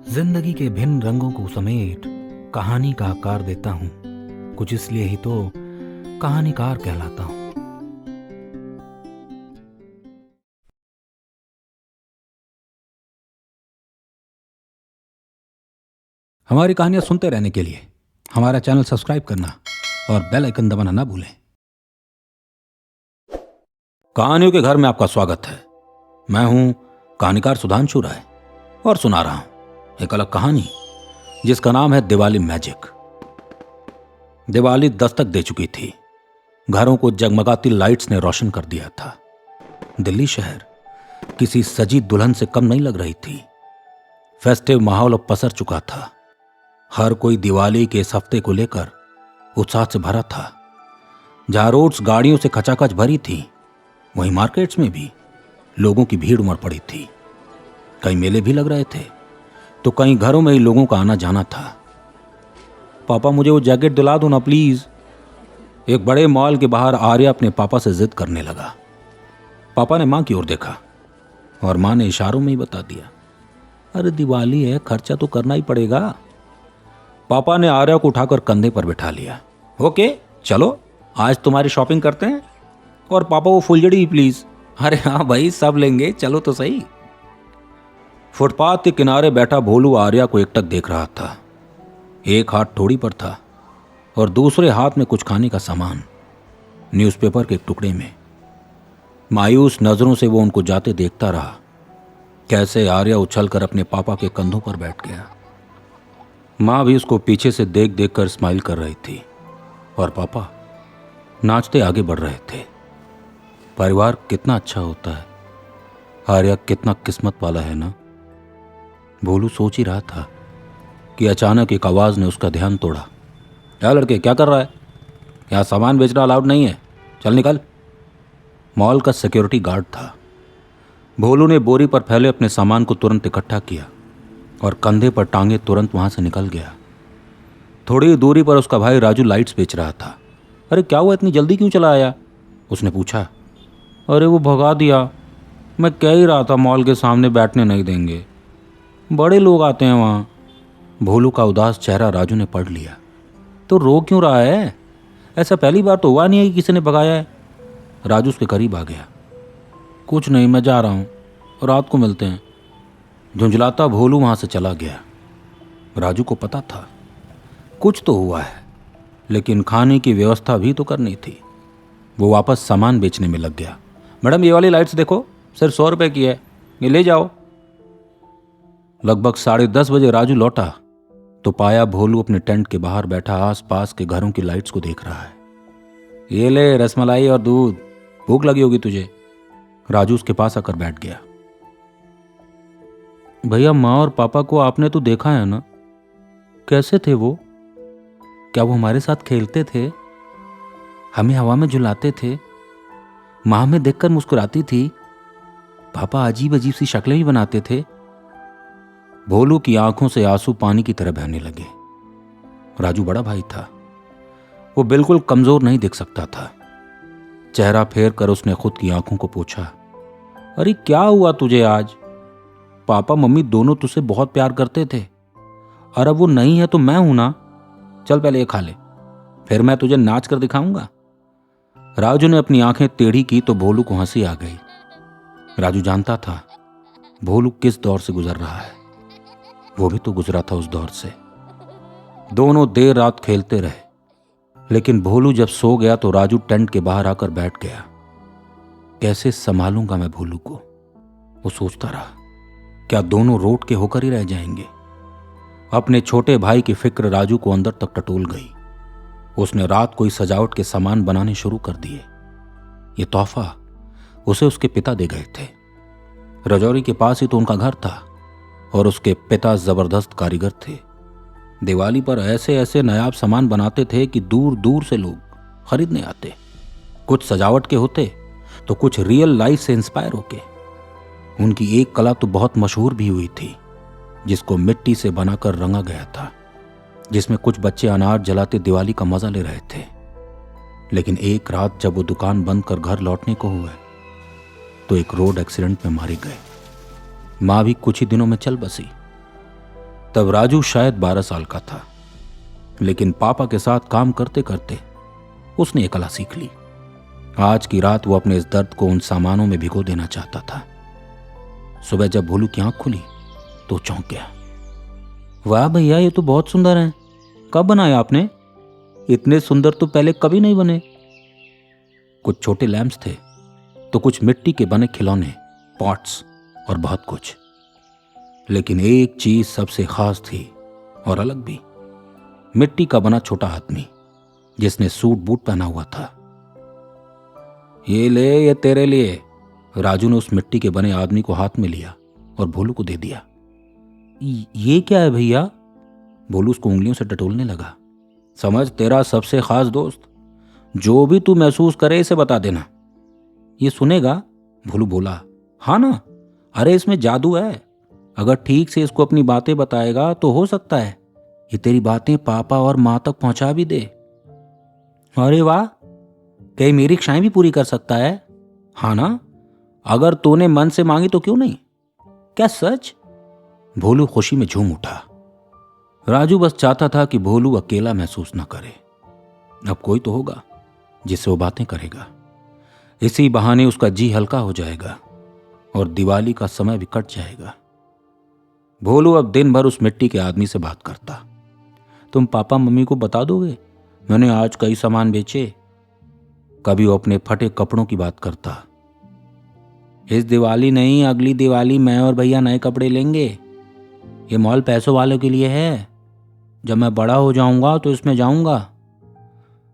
जिंदगी के भिन्न रंगों को समेट कहानी का आकार देता हूँ। कुछ इसलिए ही तो कहानीकार कहलाता हूँ। हमारी कहानियां सुनते रहने के लिए हमारा चैनल सब्सक्राइब करना और बेल आइकन दबाना ना भूलें। कहानियों के घर में आपका स्वागत है। मैं हूं कहानीकार सुधांशु राय और सुना रहा हूं एक अलग कहानी जिसका नाम है दिवाली मैजिक। दिवाली दस्तक दे चुकी थी। घरों को जगमगाती लाइट्स ने रोशन कर दिया था। दिल्ली शहर किसी सजी दुल्हन से कम नहीं लग रही थी। फेस्टिव माहौल अब पसर चुका था। हर कोई दिवाली के इस हफ्ते को लेकर उत्साह से भरा था। जहां रोड्स गाड़ियों से खचाखच भरी थी, वहीं मार्केट्स में भी लोगों की भीड़ उमड़ पड़ी थी। कई मेले भी लग रहे थे तो कई घरों में ही लोगों का आना जाना था। पापा मुझे वो जैकेट दिला दो ना प्लीज। एक बड़े मॉल के बाहर आर्या अपने पापा से जिद करने लगा। पापा ने मां की ओर देखा और मां ने इशारों में ही बता दिया, अरे दिवाली है, खर्चा तो करना ही पड़ेगा। पापा ने आर्या को उठाकर कंधे पर बिठा लिया। ओके चलो आज तुम्हारी शॉपिंग करते हैं। और पापा वो फुलझड़ी प्लीज। अरे हाँ भाई सब लेंगे, चलो तो सही। फुटपाथ के किनारे बैठा भोलू आर्या को एकटक देख रहा था। एक हाथ ठोड़ी पर था और दूसरे हाथ में कुछ खाने का सामान, न्यूज़पेपर के एक टुकड़े में। मायूस नजरों से वो उनको जाते देखता रहा। कैसे आर्या उछलकर अपने पापा के कंधों पर बैठ गया। माँ भी उसको पीछे से देख देख कर स्माइल कर रही थी और पापा नाचते आगे बढ़ रहे थे। परिवार कितना अच्छा होता है। आर्या कितना किस्मत वाला है ना। भोलू सोच ही रहा था कि अचानक एक आवाज ने उसका ध्यान तोड़ा। क्या लड़के क्या कर रहा है? यहाँ सामान बेचना अलाउड नहीं है, चल निकल। मॉल का सिक्योरिटी गार्ड था। भोलू ने बोरी पर फैले अपने सामान को तुरंत इकट्ठा किया और कंधे पर टांगे तुरंत वहां से निकल गया। थोड़ी दूरी पर उसका भाई राजू लाइट्स बेच रहा था। अरे क्या हुआ, इतनी जल्दी क्यों चला आया? उसने पूछा। अरे वो भगा दिया, मैं कह ही रहा था मॉल के सामने बैठने नहीं देंगे, बड़े लोग आते हैं वहाँ। भोलू का उदास चेहरा राजू ने पढ़ लिया। तो रो क्यों रहा है? ऐसा पहली बार तो हुआ नहीं है कि किसी ने भगाया है। राजू उसके करीब आ गया। कुछ नहीं, मैं जा रहा हूँ, रात को मिलते हैं। झुंझलाता भोलू वहाँ से चला गया। राजू को पता था कुछ तो हुआ है, लेकिन खाने की व्यवस्था भी तो करनी थी। वो वापस सामान बेचने में लग गया। मैडम ये वाली लाइट्स देखो, सिर्फ 100 रुपए की है, ये ले जाओ। लगभग 10:30 बजे राजू लौटा तो पाया भोलू अपने टेंट के बाहर बैठा आसपास के घरों की लाइट्स को देख रहा है। ये ले रसमलाई और दूध, भूख लगी होगी तुझे। राजू उसके पास आकर बैठ गया। भैया माँ और पापा को आपने तो देखा है ना, कैसे थे वो? क्या वो हमारे साथ खेलते थे, हमें हवा में झुलाते थे, माँ हमें देखकर मुस्कुराती थी, पापा अजीब अजीब सी शक्लें भी बनाते थे? भोलू की आंखों से आंसू पानी की तरह बहने लगे। राजू बड़ा भाई था, वो बिल्कुल कमजोर नहीं दिख सकता था। चेहरा फेर कर उसने खुद की आंखों को पूछा, अरे क्या हुआ तुझे आज? पापा मम्मी दोनों तुझसे बहुत प्यार करते थे, और अब वो नहीं है तो मैं हूं ना। चल पहले ये खा ले, फिर मैं तुझे नाच कर दिखाऊंगा। राजू ने अपनी आंखें टेढ़ी की तो भोलू को हंसी आ गई। राजू जानता था भोलू किस दौर से गुजर रहा है। वो भी तो गुजरा था उस दौर से। दोनों देर रात खेलते रहे, लेकिन भोलू जब सो गया तो राजू टेंट के बाहर आकर बैठ गया। कैसे संभालूंगा मैं भोलू को, वो सोचता रहा। क्या दोनों रोड के होकर ही रह जाएंगे? अपने छोटे भाई की फिक्र राजू को अंदर तक टटोल गई। उसने रात को ही सजावट के सामान बनाने शुरू कर दिए। ये तोहफा उसे उसके पिता दे गए थे। रजौरी के पास ही तो उनका घर था और उसके पिता जबरदस्त कारीगर थे। दिवाली पर ऐसे ऐसे नायाब सामान बनाते थे कि दूर दूर से लोग खरीदने आते। कुछ सजावट के होते तो कुछ रियल लाइफ से इंस्पायर होके। उनकी एक कला तो बहुत मशहूर भी हुई थी, जिसको मिट्टी से बनाकर रंगा गया था, जिसमें कुछ बच्चे अनार जलाते दिवाली का मजा ले रहे थे। लेकिन एक रात जब वो दुकान बंद कर घर लौटने को हुए तो एक रोड एक्सीडेंट में मारे गए। माँ भी कुछ ही दिनों में चल बसी। तब राजू शायद 12 साल का था, लेकिन पापा के साथ काम करते करते उसने एक कला सीख ली। आज की रात वो अपने इस दर्द को उन सामानों में भिगो देना चाहता था। सुबह जब भोलू की आंख खुली तो चौंक गया। वाह भैया, ये तो बहुत सुंदर है। कब बनाया आपने? इतने सुंदर तो पहले कभी नहीं बने। कुछ छोटे लैंप्स थे तो कुछ मिट्टी के बने खिलौने, पॉट्स और बहुत कुछ, लेकिन एक चीज सबसे खास थी और अलग भी। मिट्टी का बना छोटा आदमी जिसने सूट बूट पहना हुआ था। ये ले, ये तेरे लिए। राजू ने उस मिट्टी के बने आदमी को हाथ में लिया और भोलू को दे दिया। ये क्या है भैया? भोलू उसको उंगलियों से टटोलने लगा। समझ, तेरा सबसे खास दोस्त। जो भी तू महसूस करे इसे बता देना। ये सुनेगा? भोलू बोला। हाँ ना, अरे इसमें जादू है। अगर ठीक से इसको अपनी बातें बताएगा तो हो सकता है ये तेरी बातें पापा और माँ तक पहुंचा भी दे। अरे वाह, कहीं मेरी इच्छाएं भी पूरी कर सकता है। हाँ ना, अगर तूने मन से मांगी तो क्यों नहीं? क्या सच? भोलू खुशी में झूम उठा। राजू बस चाहता था कि भोलू अकेला महसूस न करे। अब कोई तो होगा जिससे वो बातें करेगा। इसी बहाने उसका जी हल्का हो जाएगा और दिवाली का समय भी कट जाएगा। भोलू अब दिन भर उस मिट्टी के आदमी से बात करता। तुम पापा मम्मी को बता दोगे मैंने आज कई सामान बेचे? कभी वो अपने फटे कपड़ों की बात करता। इस दिवाली नहीं, अगली दिवाली मैं और भैया नए कपड़े लेंगे। ये मॉल पैसों वालों के लिए है। जब मैं बड़ा हो जाऊंगा तो इसमें जाऊंगा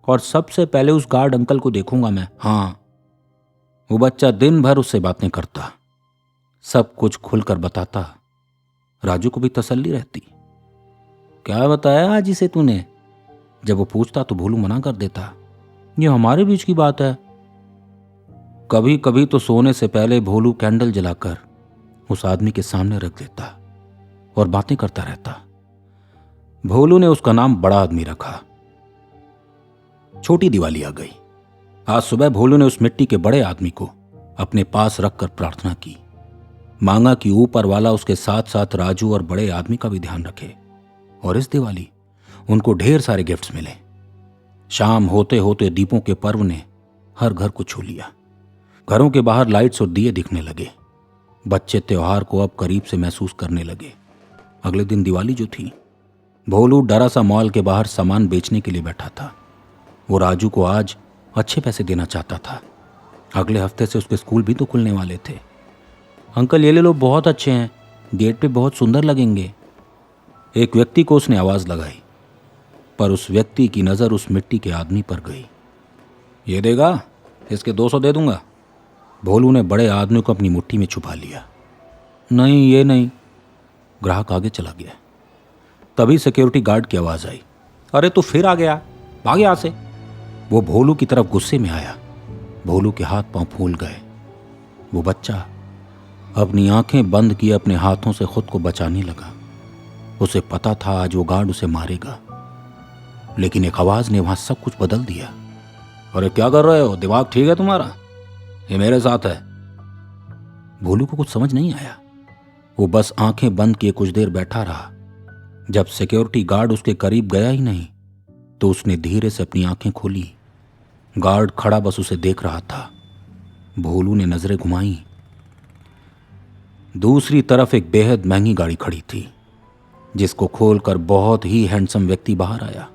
और सबसे पहले उस गार्ड अंकल को देखूंगा मैं। हाँ, वो बच्चा दिन भर उससे बातें करता, सब कुछ खुलकर बताता। राजू को भी तसल्ली रहती। क्या बताया आज इसे तूने? जब वो पूछता तो भोलू मना कर देता। ये हमारे बीच की बात है। कभी कभी तो सोने से पहले भोलू कैंडल जलाकर उस आदमी के सामने रख देता और बातें करता रहता। भोलू ने उसका नाम बड़ा आदमी रखा। छोटी दिवाली आ गई। आज सुबह भोलू ने उस मिट्टी के बड़े आदमी को अपने पास रखकर प्रार्थना की, मांगा कि ऊपर वाला उसके साथ साथ राजू और बड़े आदमी का भी ध्यान रखे और इस दिवाली उनको ढेर सारे गिफ्ट्स मिले। शाम होते होते दीपों के पर्व ने हर घर को छू लिया। घरों के बाहर लाइट्स और दिए दिखने लगे। बच्चे त्योहार को अब करीब से महसूस करने लगे। अगले दिन दिवाली जो थी, भोलू डरा सा मॉल के बाहर सामान बेचने के लिए बैठा था। वो राजू को आज अच्छे पैसे देना चाहता था। अगले हफ्ते से उसके स्कूल भी तो खुलने वाले थे। अंकल ये ले लो, बहुत अच्छे हैं, गेट पे बहुत सुंदर लगेंगे। एक व्यक्ति को उसने आवाज लगाई, पर उस व्यक्ति की नजर उस मिट्टी के आदमी पर गई। ये देगा? इसके 200 दे दूंगा। भोलू ने बड़े आदमी को अपनी मुट्ठी में छुपा लिया। नहीं, ये नहीं। ग्राहक आगे चला गया। तभी सिक्योरिटी गार्ड की आवाज आई। अरे तू फिर आ गया, भाग यहां से। वो भोलू की तरफ गुस्से में आया। भोलू के हाथ पांव फूल गए। वो बच्चा अपनी आंखें बंद किए अपने हाथों से खुद को बचाने लगा। उसे पता था आज वो गार्ड उसे मारेगा, लेकिन एक आवाज ने वहां सब कुछ बदल दिया। अरे क्या कर रहे हो? दिमाग ठीक है तुम्हारा? ये मेरे साथ है। भोलू को कुछ समझ नहीं आया। वो बस आंखें बंद किए कुछ देर बैठा रहा। जब सिक्योरिटी गार्ड उसके करीब गया ही नहीं तो उसने धीरे से अपनी आंखें खोली। गार्ड खड़ा बस उसे देख रहा था। भोलू ने नजरें घुमाई। दूसरी तरफ एक बेहद महंगी गाड़ी खड़ी थी, जिसको खोलकर बहुत ही हैंडसम व्यक्ति बाहर आया।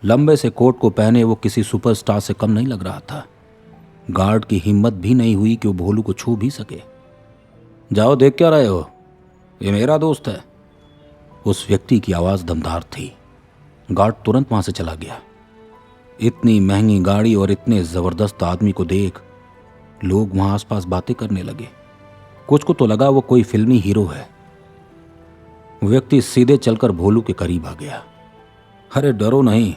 लंबे से कोट को पहने वो किसी सुपरस्टार से कम नहीं लग रहा था। गार्ड की हिम्मत भी नहीं हुई कि वो भोलू को छू भी सके। जाओ, देख क्या रहे हो? ये मेरा दोस्त है। उस व्यक्ति की आवाज दमदार थी। गार्ड तुरंत वहां से चला गया। इतनी महंगी गाड़ी और इतने जबरदस्त आदमी को देख लोग वहां आसपास बातें करने लगे। कुछ को तो लगा वो कोई फिल्मी हीरो है। व्यक्ति सीधे चलकर भोलू के करीब आ गया। अरे डरो नहीं,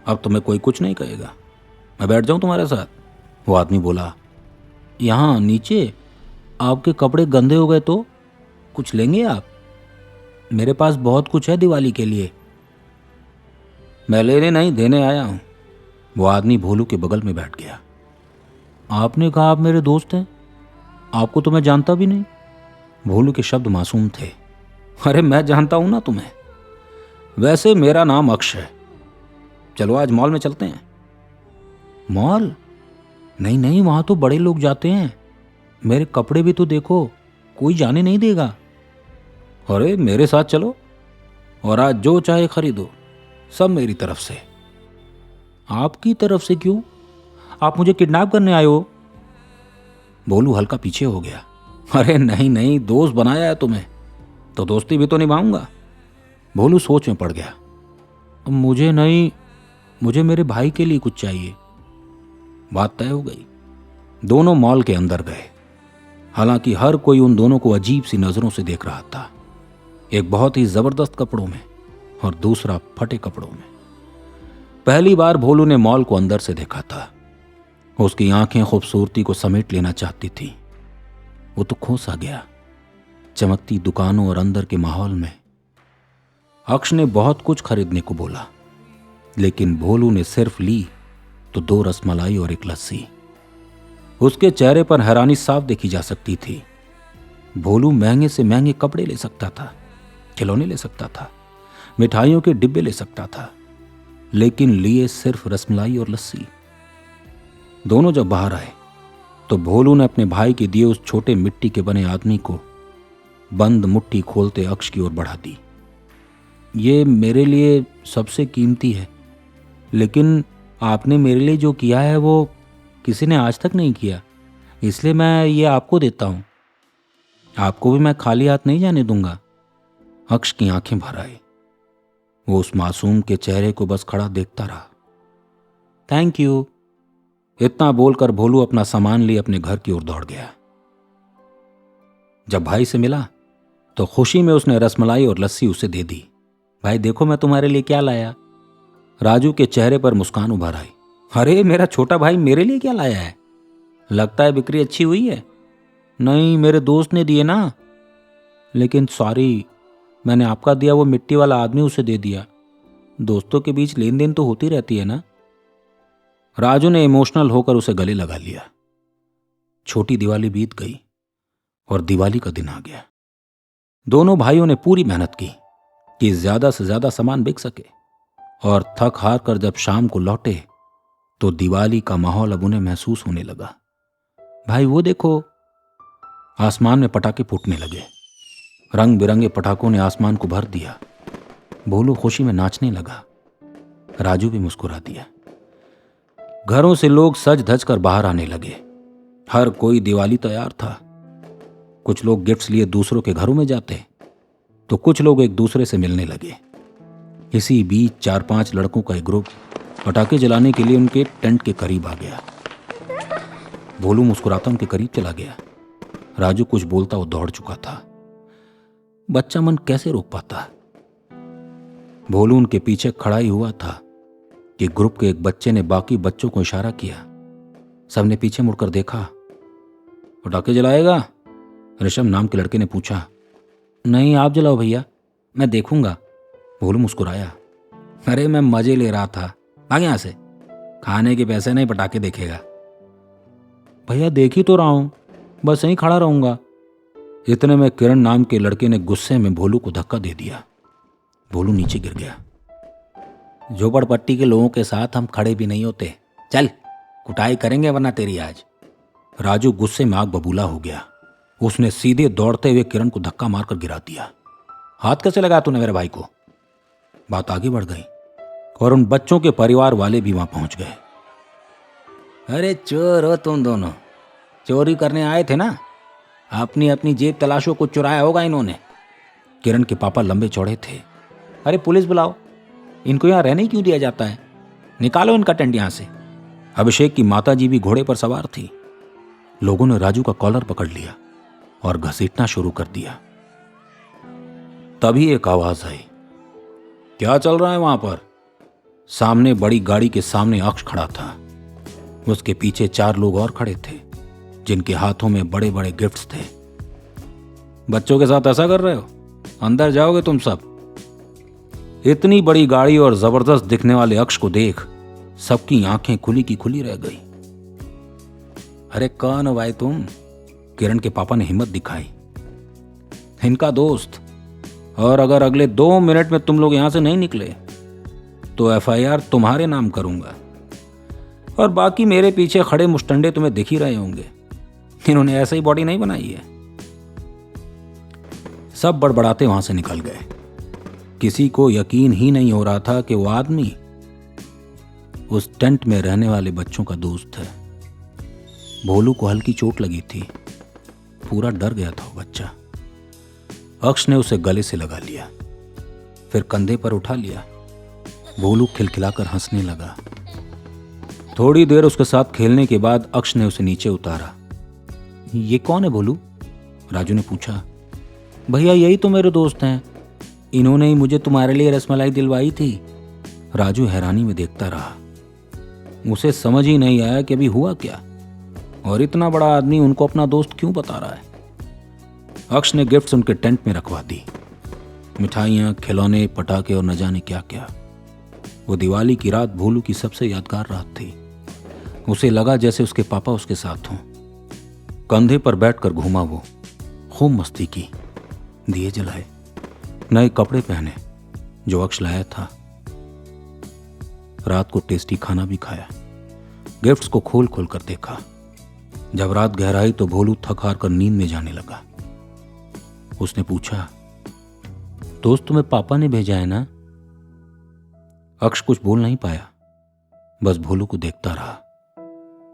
अब तुम्हें कोई कुछ नहीं कहेगा। मैं बैठ जाऊं तुम्हारे साथ? वो आदमी बोला। यहाँ नीचे? आपके कपड़े गंदे हो गए तो कुछ लेंगे आप? मेरे पास बहुत कुछ है दिवाली के लिए। मैं लेने नहीं, देने आया हूं। वो आदमी भोलू के बगल में बैठ गया। आपने कहा आप मेरे दोस्त हैं, आपको तो मैं जानता भी नहीं। भोलू के शब्द मासूम थे। अरे मैं जानता हूं ना तुम्हें। वैसे मेरा नाम अक्ष है। चलो आज मॉल में चलते हैं। मॉल? नहीं नहीं, वहां तो बड़े लोग जाते हैं। मेरे कपड़े भी तो देखो, कोई जाने नहीं देगा। अरे मेरे साथ चलो और आज जो चाहे खरीदो, सब मेरी तरफ से। आपकी तरफ से क्यों? आप मुझे किडनैप करने आए हो? भोलू हल्का पीछे हो गया। अरे नहीं नहीं, दोस्त बनाया है तुम्हें तो दोस्ती भी तो निभाऊंगा। भोलू सोच में पड़ गया। मुझे नहीं, मुझे मेरे भाई के लिए कुछ चाहिए। बात तय हो गई। दोनों मॉल के अंदर गए। हालांकि हर कोई उन दोनों को अजीब सी नजरों से देख रहा था। एक बहुत ही जबरदस्त कपड़ों में और दूसरा फटे कपड़ों में। पहली बार भोलू ने मॉल को अंदर से देखा था। उसकी आंखें खूबसूरती को समेट लेना चाहती थी। वो तो खो सा गया चमकती दुकानों और अंदर के माहौल में। अक्ष ने बहुत कुछ खरीदने को बोला, लेकिन भोलू ने सिर्फ ली तो 2 रसमलाई और 1 लस्सी। उसके चेहरे पर हैरानी साफ देखी जा सकती थी। भोलू महंगे से महंगे कपड़े ले सकता था, खिलौने ले सकता था, मिठाइयों के डिब्बे ले सकता था, लेकिन लिए सिर्फ रसमलाई और लस्सी। दोनों जब बाहर आए तो भोलू ने अपने भाई के दिए उस छोटे मिट्टी के बने आदमी को बंद मुट्ठी खोलते अक्ष की ओर बढ़ा दी। ये मेरे लिए सबसे कीमती है, लेकिन आपने मेरे लिए जो किया है वो किसी ने आज तक नहीं किया, इसलिए मैं ये आपको देता हूं। आपको भी मैं खाली हाथ नहीं जाने दूंगा। अक्ष की आंखें भर आई। वो उस मासूम के चेहरे को बस खड़ा देखता रहा। Thank you. इतना बोलकर भोलू अपना सामान लिए अपने घर की ओर दौड़ गया। जब भाई से मिला तो खुशी में उसने रसमलाई और लस्सी उसे दे दी। भाई देखो मैं तुम्हारे लिए क्या लाया। राजू के चेहरे पर मुस्कान उभर आई। अरे मेरा छोटा भाई मेरे लिए क्या लाया है? लगता है बिक्री अच्छी हुई है। नहीं, मेरे दोस्त ने दिए ना। लेकिन सॉरी, मैंने आपका दिया वो मिट्टी वाला आदमी उसे दे दिया। दोस्तों के बीच लेन देन तो होती रहती है ना। राजू ने इमोशनल होकर उसे गले लगा लिया। छोटी दिवाली बीत गई और दिवाली का दिन आ गया। दोनों भाइयों ने पूरी मेहनत की कि ज्यादा से ज्यादा सामान बिक सके, और थक हार कर जब शाम को लौटे तो दिवाली का माहौल अब उन्हें महसूस होने लगा। भाई वो देखो, आसमान में पटाखे फूटने लगे। रंग बिरंगे पटाखों ने आसमान को भर दिया। भोलू खुशी में नाचने लगा। राजू भी मुस्कुरा दिया। घरों से लोग सज धज कर बाहर आने लगे। हर कोई दिवाली तैयार था। कुछ लोग गिफ्ट्स लिए दूसरों के घरों में जाते तो कुछ लोग एक दूसरे से मिलने लगे। इसी बीच 4-5 लड़कों का एक ग्रुप पटाखे जलाने के लिए उनके टेंट के करीब आ गया। भोलू मुस्कुराता उनके करीब चला गया। राजू कुछ बोलता वो दौड़ चुका था। बच्चा मन कैसे रोक पाता। भोलू उनके पीछे खड़ा ही हुआ था कि ग्रुप के एक बच्चे ने बाकी बच्चों को इशारा किया। सबने पीछे मुड़कर देखा। पटाखे जलाएगा? ऋषभ नाम के लड़के ने पूछा। नहीं, आप जलाओ भैया, मैं देखूंगा। भोलू मुस्कुराया। अरे मैं मजे ले रहा था, भाग यहां से। खाने के पैसे नहीं, पटाखे देखेगा। भैया देख ही तो रहा हूं, बस यहीं खड़ा रहूंगा। इतने में किरण नाम के लड़के ने गुस्से में भोलू को धक्का दे दिया। भोलू नीचे गिर गया। झोपड़पट्टी के लोगों के साथ हम खड़े भी नहीं होते। चल, कुटाई करेंगे वरना तेरी आज। राजू गुस्से में आग बबूला हो गया। उसने सीधे दौड़ते हुए किरण को धक्का मारकर गिरा दिया। हाथ कैसे लगाया तूने मेरे भाई को? बात आगे बढ़ गई और उन बच्चों के परिवार वाले भी वहां पहुंच गए। अरे चोर हो तुम दोनों, चोरी करने आए थे ना? अपनी अपनी जेब तलाशो, कुछ चुराया होगा इन्होंने। किरण के पापा लंबे चौड़े थे। अरे पुलिस बुलाओ, इनको यहाँ रहने क्यों दिया जाता है? निकालो इनका टेंट यहाँ से। अभिषेक की माताजी भी घोड़े पर सवार थी। लोगों ने राजू का कॉलर पकड़ लिया और घसीटना शुरू कर दिया। तभी एक आवाज आई। क्या चल रहा है वहां पर? सामने बड़ी गाड़ी के सामने अक्ष खड़ा था। उसके पीछे 4 लोग और खड़े थे जिनके हाथों में बड़े बड़े गिफ्ट्स थे। बच्चों के साथ ऐसा कर रहे हो? अंदर जाओगे तुम सब। इतनी बड़ी गाड़ी और जबरदस्त दिखने वाले अक्ष को देख सबकी आंखें खुली की खुली रह गई। अरे कौन हो भाई तुम? किरण के पापा ने हिम्मत दिखाई। इनका दोस्त और अगर अगले 2 मिनट में तुम लोग यहां से नहीं निकले तो एफआईआर तुम्हारे नाम करूंगा। और बाकी मेरे पीछे खड़े मुस्टंडे तुम्हें दिख ही रहे होंगे, इन्होंने ऐसे ही बॉडी नहीं बनाई है। सब बड़बड़ाते वहां से निकल गए। किसी को यकीन ही नहीं हो रहा था कि वो आदमी उस टेंट में रहने वाले बच्चों का दोस्त है। भोलू को हल्की चोट लगी थी, पूरा डर गया था वो बच्चा। अक्ष ने उसे गले से लगा लिया, फिर कंधे पर उठा लिया। भोलू खिलखिलाकर हंसने लगा। थोड़ी देर उसके साथ खेलने के बाद अक्ष ने उसे नीचे उतारा। ये कौन है भोलू? राजू ने पूछा। भैया यही तो मेरे दोस्त हैं, इन्होंने ही मुझे तुम्हारे लिए रसमलाई दिलवाई थी। राजू हैरानी में देखता रहा। उसे समझ ही नहीं आया कि अभी हुआ क्या, और इतना बड़ा आदमी उनको अपना दोस्त क्यों बता रहा है। अक्ष ने गिफ्ट्स उनके टेंट में रखवा दी, मिठाइयाँ, खिलौने, पटाखे और न जाने क्या क्या। वो दिवाली की रात भोलू की सबसे यादगार रात थी। उसे लगा जैसे उसके पापा उसके साथ हों। कंधे पर बैठकर घूमा वो, खूब मस्ती की, दिए जलाए, नए कपड़े पहने जो अक्ष लाया था। रात को टेस्टी खाना भी खाया, गिफ्ट्स को खोल खोल कर देखा। जब रात गहराई तो भोलू थक हार कर नींद में जाने लगा। उसने पूछा, दोस्त तुम्हें पापा ने भेजा है ना? अक्ष कुछ बोल नहीं पाया, बस भोलू को देखता रहा।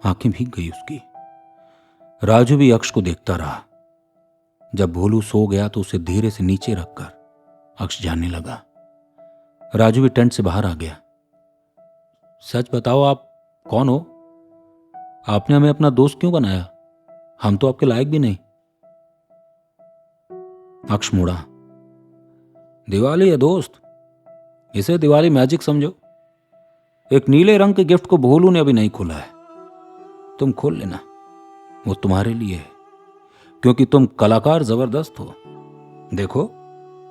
आंखें भीग गई उसकी। राजू भी अक्ष को देखता रहा। जब भोलू सो गया तो उसे धीरे से नीचे रखकर अक्ष जाने लगा। राजू भी टेंट से बाहर आ गया। सच बताओ, आप कौन हो? आपने हमें अपना दोस्त क्यों बनाया? हम तो आपके लायक भी नहीं। अक्ष मुड़ा। दिवाली है दोस्त, इसे दिवाली मैजिक समझो। एक नीले रंग के गिफ्ट को भोलू ने अभी नहीं खोला है, तुम खोल लेना, वो तुम्हारे लिए है, क्योंकि तुम कलाकार जबरदस्त हो। देखो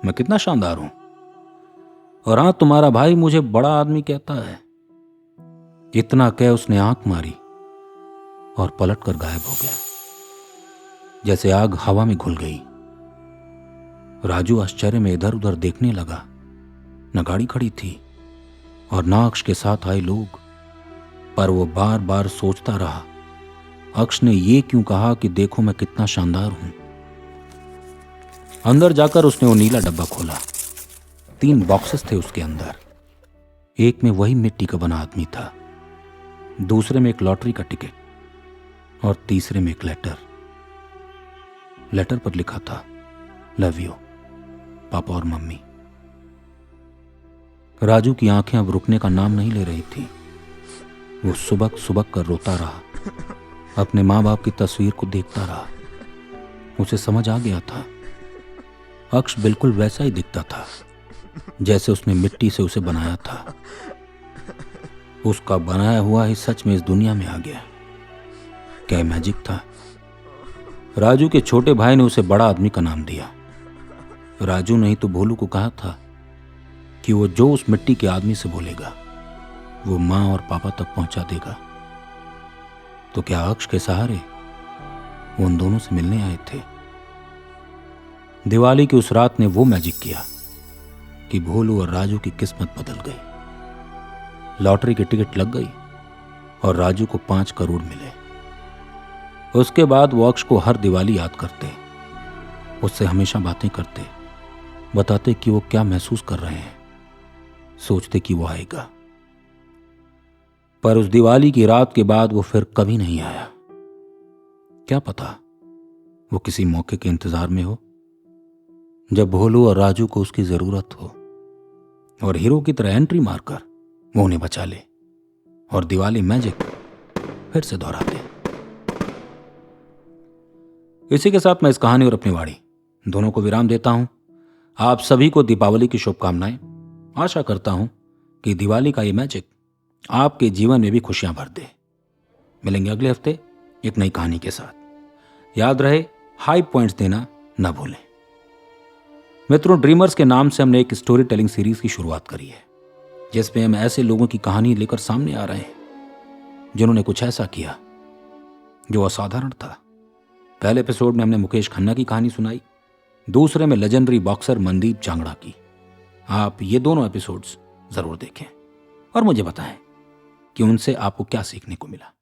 मैं कितना शानदार हूं। और हाँ, तुम्हारा भाई मुझे बड़ा आदमी कहता है। इतना कह उसने आंख मारी और पलटकर गायब हो गया, जैसे आग हवा में घुल गई। राजू आश्चर्य में इधर उधर देखने लगा। न गाड़ी खड़ी थी और न अक्ष के साथ आए लोग, पर वो बार बार सोचता रहा, अक्ष ने ये क्यों कहा कि देखो मैं कितना शानदार हूं। अंदर जाकर उसने वो नीला डब्बा खोला। 3 बॉक्सेस थे उसके अंदर। एक में वही मिट्टी का बना आदमी था, दूसरे में एक लॉटरी का टिकट और तीसरे में एक लेटर। लेटर पर लिखा था, लव यू पापा और मम्मी। राजू की आंखें अब रुकने का नाम नहीं ले रही थी। वो सुबक सुबक कर रोता रहा, अपने माँ बाप की तस्वीर को देखता रहा। उसे समझ आ गया था, अक्ष बिल्कुल वैसा ही दिखता था जैसे उसने मिट्टी से उसे बनाया था। उसका बनाया हुआ ही सच में इस दुनिया में आ गया। क्या मैजिक था? राजू के छोटे भाई ने उसे बड़ा आदमी का नाम दिया। राजू ने ही तो भोलू को कहा था कि वो जो उस मिट्टी के आदमी से बोलेगा वो माँ और पापा तक पहुंचा देगा। तो क्या अक्ष के सहारे वो उन दोनों से मिलने आए थे? दिवाली की उस रात ने वो मैजिक किया कि भोलू और राजू की किस्मत बदल गई। लॉटरी की टिकट लग गई और राजू को 5 करोड़ मिले। उसके बाद वो अक्ष को हर दिवाली याद करते, उससे हमेशा बातें करते, बताते कि वो क्या महसूस कर रहे हैं, सोचते कि वो आएगा। पर उस दिवाली की रात के बाद वो फिर कभी नहीं आया। क्या पता वो किसी मौके के इंतजार में हो, जब भोलू और राजू को उसकी जरूरत हो और हीरो की तरह एंट्री मारकर वो उन्हें बचा ले और दिवाली मैजिक फिर से दोहराते। इसी के साथ मैं इस कहानी और अपनी वाणी दोनों को विराम देता हूं। आप सभी को दीपावली की शुभकामनाएं। आशा करता हूं कि दिवाली का ये मैजिक आपके जीवन में भी खुशियां भर दे। मिलेंगे अगले हफ्ते एक नई कहानी के साथ। याद रहे, हाई पॉइंट्स देना न भूलें। मित्रों, ड्रीमर्स के नाम से हमने एक स्टोरी टेलिंग सीरीज की शुरुआत करी है, जिसमें हम ऐसे लोगों की कहानी लेकर सामने आ रहे हैं जिन्होंने कुछ ऐसा किया जो असाधारण था। पहले एपिसोड में हमने मुकेश खन्ना की कहानी सुनाई, दूसरे में लेजेंडरी बॉक्सर मनदीप जांगड़ा की। आप ये दोनों एपिसोड्स जरूर देखें और मुझे बताएं कि उनसे आपको क्या सीखने को मिला।